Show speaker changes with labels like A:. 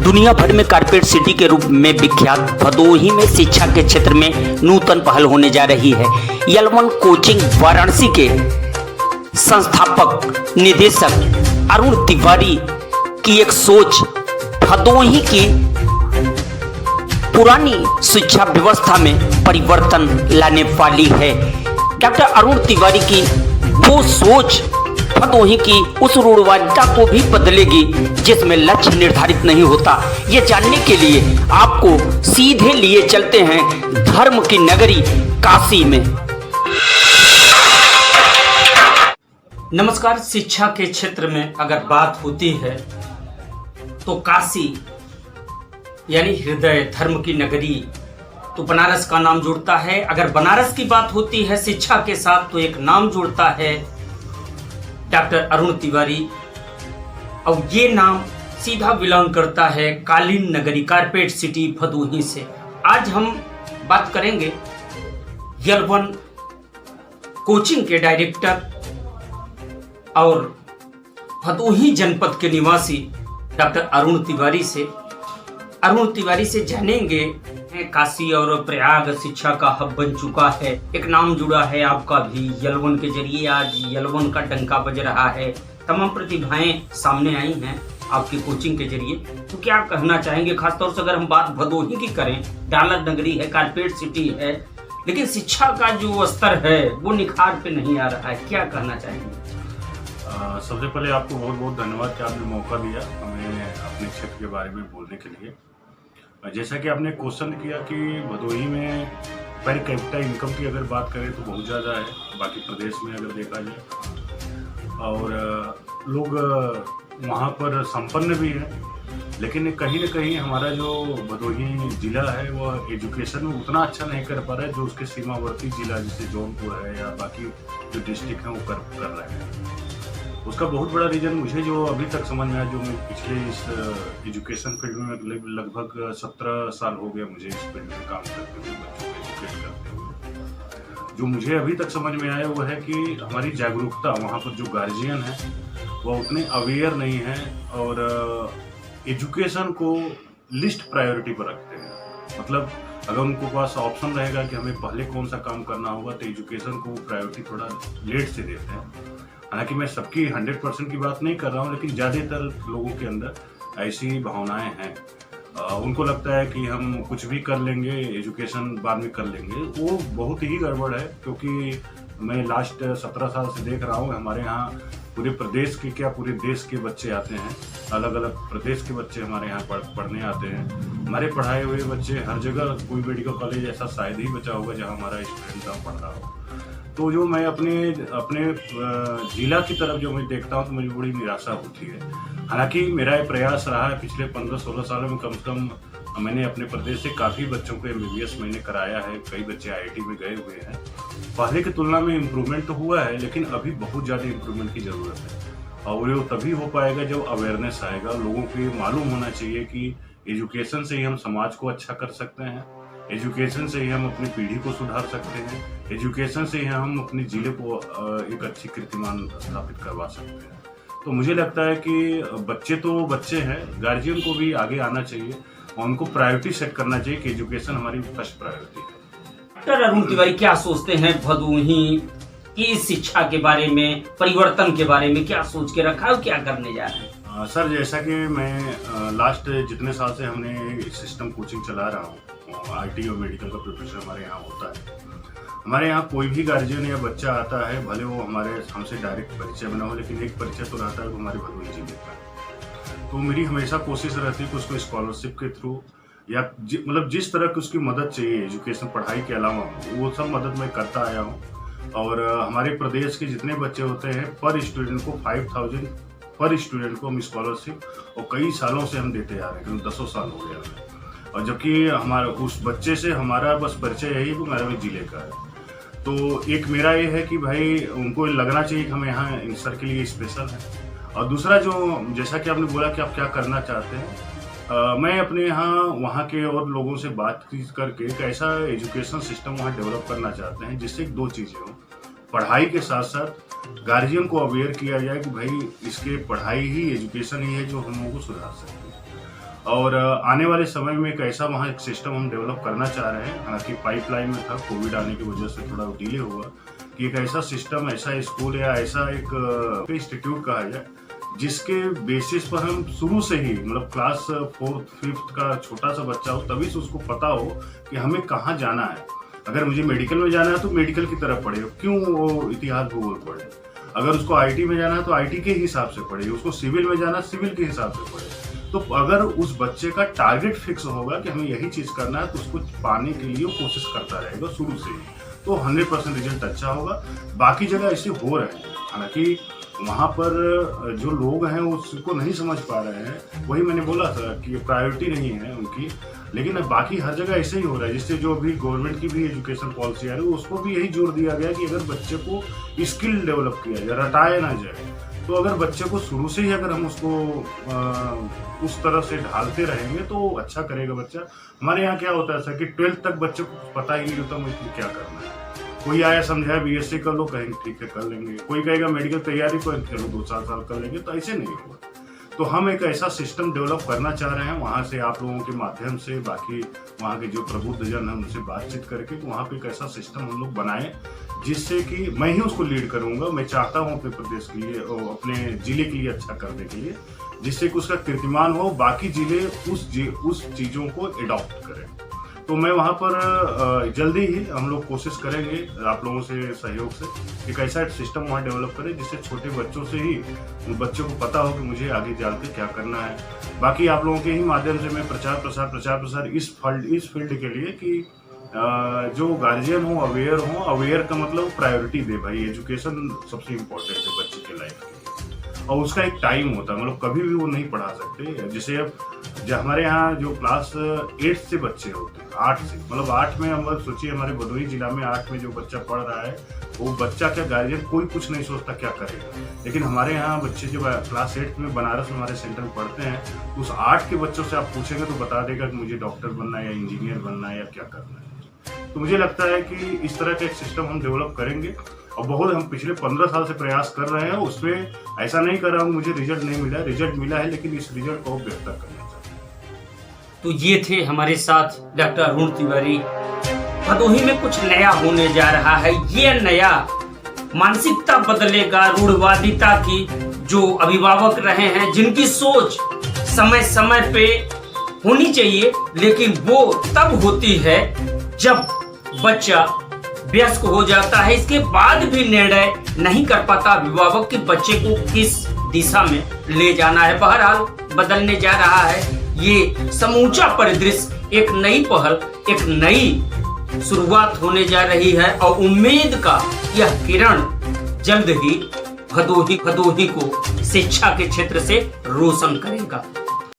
A: दुनिया भर में कारपेट सिटी के रूप में विख्यात भदोही में शिक्षा के क्षेत्र में नूतन पहल होने जा रही है। L1 कोचिंग वाराणसी के संस्थापक निदेशक अरुण तिवारी की एक सोच भदोही की पुरानी शिक्षा व्यवस्था में परिवर्तन लाने वाली है। डॉक्टर अरुण तिवारी की वो सोच भदोही की उस रूढ़वादिता को भी बदलेगी जिसमें लक्ष्य निर्धारित नहीं होता। ये जानने के लिए आपको सीधे लिए चलते हैं धर्म की नगरी काशी में। नमस्कार। शिक्षा के क्षेत्र में अगर बात होती है तो काशी यानी हृदय धर्म की नगरी, तो बनारस का नाम जुड़ता है। अगर बनारस की बात होती है शिक्षा के साथ तो एक नाम जुड़ता है डॉक्टर अरुण तिवारी, और ये नाम सीधा बिलोंग करता है कालीन नगरी कारपेट सिटी भदोही से। आज हम बात करेंगे L1 कोचिंग के डायरेक्टर और भदोही जनपद के निवासी डॉक्टर अरुण तिवारी से जानेंगे काशी और प्रयाग शिक्षा का हब बन चुका है। एक नाम जुड़ा है आपका भी L1 के जरिए। आज L1 का डंका बज रहा है। तमाम प्रतिभाएं सामने आई हैं आपकी कोचिंग के जरिए। तो क्या कहना चाहेंगे, खासतौर से अगर हम बात भदोही की करें, डालर नगरी है, कारपेट सिटी है, लेकिन शिक्षा का जो स्तर है वो निखार पे नहीं आ रहा है, क्या कहना चाहेंगे?
B: सबसे पहले आपको बहुत बहुत धन्यवाद कि आपने मौका दिया हमें अपने क्षेत्र के बारे में बोलने के लिए। जैसा कि आपने क्वेश्चन किया कि भदोही में पर कैपिटा इनकम की अगर बात करें तो बहुत ज़्यादा है बाकी प्रदेश में अगर देखा जाए, और लोग वहाँ पर संपन्न भी हैं, लेकिन कहीं न कहीं हमारा जो भदोही ज़िला है वह एजुकेशन में उतना अच्छा नहीं कर पा रहा है जो उसके सीमावर्ती ज़िला जैसे जौनपुर है या बाकी जो डिस्ट्रिक्ट हैं वो कर रहे हैं। उसका बहुत बड़ा रीज़न मुझे जो अभी तक समझ में आया, जो मैं पिछले इस एजुकेशन फील्ड में लगभग 17 साल हो गया मुझे इस फील्ड में काम करते हुए, बच्चों को एजुकेट करते हुए, जो मुझे अभी तक समझ में आया वो है कि हमारी जागरूकता, वहाँ पर जो गार्जियन है वह उतने अवेयर नहीं है और एजुकेशन को लिस्ट प्रायोरिटी पर रखते हैं। मतलब अगर उनको पास ऑप्शन रहेगा कि हमें पहले कौन सा काम करना होगा तो एजुकेशन को प्रायोरिटी थोड़ा लेट से देते हैं। हालांकि मैं सबकी 100% की बात नहीं कर रहा हूँ, लेकिन ज़्यादातर लोगों के अंदर ऐसी भावनाएं हैं। उनको लगता है कि हम कुछ भी कर लेंगे, एजुकेशन बाद में कर लेंगे। वो बहुत ही गड़बड़ है, क्योंकि मैं लास्ट 17 साल से देख रहा हूँ हमारे यहाँ पूरे प्रदेश के क्या पूरे देश के बच्चे आते हैं, अलग अलग प्रदेश के बच्चे हमारे यहाँ पढ़ने आते हैं। हमारे पढ़ाए हुए बच्चे हर जगह, कोई मेडिकल कॉलेज ऐसा शायद ही बचा होगा जहाँ हमारा स्टूडेंट का पढ़ रहा हो। तो जो मैं अपने जिला की तरफ जो मैं देखता हूँ तो मुझे बड़ी निराशा होती है। हालांकि मेरा ये प्रयास रहा है पिछले 15-16 सालों में कम से कम मैंने अपने प्रदेश से काफ़ी बच्चों को MBBS मैंने कराया है। कई बच्चे IIT में गए हुए हैं। पहले की तुलना में इम्प्रूवमेंट तो हुआ है, लेकिन अभी बहुत ज़्यादा इम्प्रूवमेंट की ज़रूरत है। और वो तभी हो पाएगा जब अवेयरनेस आएगा। लोगों को मालूम होना चाहिए कि एजुकेशन से ही हम समाज को अच्छा कर सकते हैं, एजुकेशन से ही हम अपनी पीढ़ी को सुधार सकते हैं, एजुकेशन से ही हम अपने जिले को एक अच्छी कीर्तिमान स्थापित करवा सकते हैं। तो मुझे लगता है कि बच्चे तो बच्चे हैं, गार्जियन को भी आगे आना चाहिए और उनको प्रायोरिटी सेट करना चाहिए कि एजुकेशन हमारी फर्स्ट प्रायोरिटी है।
A: डॉक्टर अरुण तिवारी क्या सोचते हैं भदोही की शिक्षा के बारे में, परिवर्तन के बारे में क्या सोच के रखा है, क्या करने जा रहे हैं?
B: सर, जैसा कि मैं लास्ट जितने साल से हमने सिस्टम कोचिंग चला रहा हूँ, IT और मेडिकल का प्रिपरेशन हमारे यहाँ होता है। हमारे यहाँ कोई भी गार्जियन या बच्चा आता है, भले वो हमसे डायरेक्ट परिचय बना हो, लेकिन एक परिचय तो रहता है वो हमारे भदोही जिले का। तो मेरी हमेशा कोशिश रहती है कि उसको स्कॉलरशिप के थ्रू या मतलब जिस तरह की उसकी मदद चाहिए एजुकेशन पढ़ाई के अलावा, वो सब मदद मैं करता आया हूँ। और हमारे प्रदेश के जितने बच्चे होते हैं पर स्टूडेंट को 5000 पर स्टूडेंट को हम स्कॉलरशिप और कई सालों से हम देते आ रहे हैं, 10 साल हो गया हमें। और जबकि हमारा उस बच्चे से हमारा बस परिचय यही कि मेरे जिले का है। तो एक मेरा ये है कि भाई उनको लगना चाहिए कि हम यहाँ सर के लिए स्पेशल है। और दूसरा, जो जैसा कि आपने बोला कि आप क्या करना चाहते हैं, मैं अपने यहाँ वहाँ के और लोगों से बात करके एक ऐसा एजुकेशन सिस्टम वहाँ डेवलप करना चाहते हैं जिससे 2 चीज़ें हों। पढ़ाई के साथ साथ गार्जियन को अवेयर किया जाए कि भाई इसके पढ़ाई ही, एजुकेशन ही है जो हम लोगों को सुधार सकती है। और आने वाले समय में एक ऐसा वहाँ एक सिस्टम हम डेवलप करना चाह रहे हैं। हालांकि पाइपलाइन में था, कोविड आने की वजह से थोड़ा डिले हुआ, कि एक ऐसा सिस्टम, ऐसा स्कूल या ऐसा एक इंस्टीट्यूट कहा जाए जिसके बेसिस पर हम शुरू से ही, मतलब क्लास 4th 5th का छोटा सा बच्चा हो तभी से उसको पता हो कि हमें कहाँ जाना है। अगर मुझे मेडिकल में जाना है तो मेडिकल की तरफ पढ़े, क्यों वो इतिहास भूगोल पढ़े। अगर उसको आईटी में जाना है तो आईटी के हिसाब से पढ़े, उसको सिविल में जाना है सिविल के हिसाब से पढ़े। तो अगर उस बच्चे का टारगेट फिक्स होगा कि हमें यही चीज़ करना है तो उसको पाने के लिए कोशिश करता रहेगा शुरू से ही, तो 100% रिजल्ट अच्छा होगा। बाकी जगह ऐसे हो रहे हैं, हालांकि वहाँ पर जो लोग हैं उसको नहीं समझ पा रहे हैं। वही मैंने बोला था कि प्रायोरिटी नहीं है उनकी, लेकिन अब बाकी हर जगह ऐसे ही हो रहा है। जिससे जो अभी गवर्नमेंट की भी एजुकेशन पॉलिसी आ रही है उसको भी यही जोर दिया गया कि अगर बच्चे को स्किल डेवलप किया जाए, रटाया ना जाए। तो अगर बच्चे को शुरू से ही अगर हम उसको उस तरह से ढालते रहेंगे तो अच्छा करेगा बच्चा। हमारे यहाँ क्या होता है सर कि 12th तक बच्चे को पता ही नहीं होता मुझे क्या करना है। कोई आया समझाया बीएससी कर लो, कहेंगे ठीक है कर लेंगे। कोई कहेगा मेडिकल तैयारी को चलो 2-4 साल कर लेंगे, तो ऐसे नहीं होगा। तो हम एक ऐसा सिस्टम डेवलप करना चाह रहे हैं, वहाँ से आप लोगों के माध्यम से, बाकी वहाँ के जो प्रबुद्धजन हैं उनसे बातचीत करके वहाँ पे एक ऐसा सिस्टम हम लोग बनाएं जिससे कि मैं ही उसको लीड करूँगा। मैं चाहता हूँ अपने प्रदेश के लिए और अपने जिले के लिए अच्छा करने के लिए, जिससे कि उसका कीर्तिमान हो, बाकी जिले उस चीज़ों को एडॉप्ट करें। तो मैं वहाँ पर जल्दी ही हम लोग कोशिश करेंगे आप लोगों से सहयोग से एक ऐसा सिस्टम वहाँ डेवलप करें जिससे छोटे बच्चों से ही उन बच्चों को पता हो कि मुझे आगे चल के क्या करना है। बाकी आप लोगों के ही माध्यम से मैं प्रचार प्रसार इस फील्ड के लिए कि जो गार्जियन हो अवेयर का मतलब प्रायोरिटी दे। भाई एजुकेशन सबसे इम्पोर्टेंट है बच्चे के लाइफ के, और उसका एक टाइम होता है, मतलब कभी भी वो नहीं पढ़ा सकते। जैसे अब हमारे यहाँ जो क्लास 8 से बच्चे होते हैं, 8 से, मतलब 8 में हम सोचिए हमारे भदोही जिला में 8 में जो बच्चा पढ़ रहा है वो बच्चा क्या गार्जियन कोई कुछ नहीं सोचता क्या करेगा। लेकिन हमारे यहाँ बच्चे जो क्लास 8 में बनारस में हमारे सेंटर में पढ़ते हैं, उस 8 के बच्चों से आप पूछेंगे तो बता देगा कि मुझे डॉक्टर बनना है या इंजीनियर बनना है या क्या करना है। तो मुझे लगता है कि इस तरह का एक सिस्टम हम डेवलप करेंगे, और बहुत हम पिछले 15 साल से प्रयास कर रहे हैं। उसमें ऐसा नहीं कर रहा हूँ मुझे रिजल्ट नहीं मिला, रिजल्ट मिला है, लेकिन इस रिजल्ट को बेहतर करना चाहिए।
A: तो ये थे हमारे साथ डॉक्टर अरुण तिवारी। भदोही में कुछ नया होने जा रहा है। ये नया मानसिकता बदलेगा, रूढ़वादिता की जो अभिभावक रहे हैं, जिनकी सोच समय समय पे होनी चाहिए, लेकिन वो तब होती है जब बच्चा वयस्क हो जाता है। इसके बाद भी निर्णय नहीं कर पाता अभिभावक कि बच्चे को किस दिशा में ले जाना है। बहरहाल बदलने जा रहा है ये समूचा परिदृश्य। एक नई पहल, एक नई शुरुआत होने जा रही है, और उम्मीद का यह किरण जल्द ही भदोही को शिक्षा के क्षेत्र से रोशन करेगा।